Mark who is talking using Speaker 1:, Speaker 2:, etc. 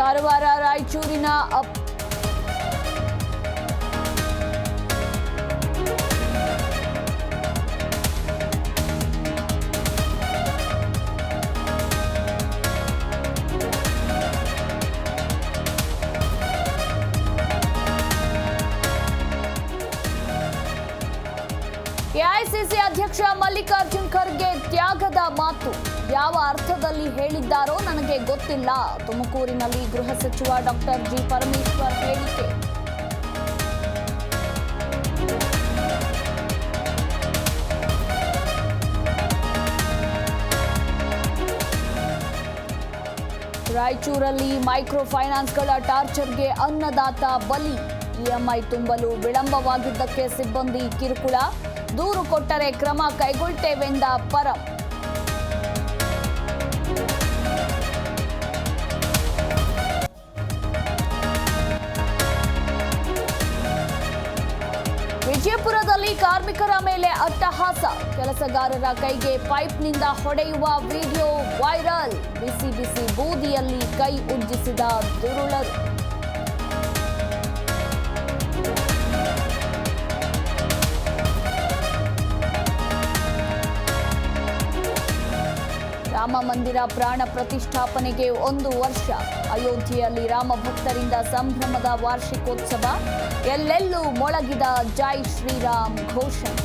Speaker 1: ಕಾರವಾರ ರಾಯಚೂರಿನ ಎಐಸಿಸಿ ಅಧ್ಯಕ್ಷ ಮಲ್ಲಿಕಾರ್ಜುನ್ ಖರ್ಗೆ ತ್ಯಾಗದ ಮಾತು ಯಾವ ಅರ್ಥದಲ್ಲಿ ಹೇಳಿದ್ದಾರೋ ನನಗೆ ಗೊತ್ತಿಲ್ಲ. ತುಮಕೂರಿನಲ್ಲಿ ಗೃಹ ಸಚಿವ ಡಾಕ್ಟರ್ ಜಿ ಪರಮೇಶ್ವರ್ ಹೇಳಿಕೆ. ರಾಯಚೂರಲ್ಲಿ ಮೈಕ್ರೋ ಫೈನಾನ್ಸ್ಗಳ ಟಾರ್ಚರ್ಗೆ ಅನ್ನದಾತ ಬಲಿ. ಇಎಂಐ ತುಂಬಲು ವಿಳಂಬವಾಗಿದ್ದಕ್ಕೆ ಸಿಬ್ಬಂದಿ ಕಿರುಕುಳ. ದೂರು ಕೊಟ್ಟರೆ ಕ್ರಮ ಕೈಗೊಳ್ಳುತ್ತೇವೆಂದ ಪರಂ. ವಿಜಯಪುರದಲ್ಲಿ ಕಾರ್ಮಿಕರ ಮೇಲೆ ಅಟ್ಟಹಾಸ. ಕೆಲಸಗಾರರ ಕೈಗೆ ಪೈಪ್ನಿಂದ ಹೊಡೆಯುವ ವಿಡಿಯೋ ವೈರಲ್. ಬಿಸಿ ಬಿಸಿ ಬೂದಿಯಲ್ಲಿ ಕೈ ಉಜ್ಜಿಸಿದ ದುರುಳರು. ರಾಮ ಮಂದಿರ ಪ್ರಾಣ ಪ್ರತಿಷ್ಠಾಪನೆಗೆ 1 ವರ್ಷ. ಅಯೋಧ್ಯೆಯಲ್ಲಿ ರಾಮ ಭಕ್ತರಿಂದ ಸಂಭ್ರಮದ ವಾರ್ಷಿಕೋತ್ಸವ. ಎಲ್ಲೆಲ್ಲೂ ಮೊಳಗಿದ ಜೈ ಶ್ರೀರಾಮ್ ಘೋಷಣೆ.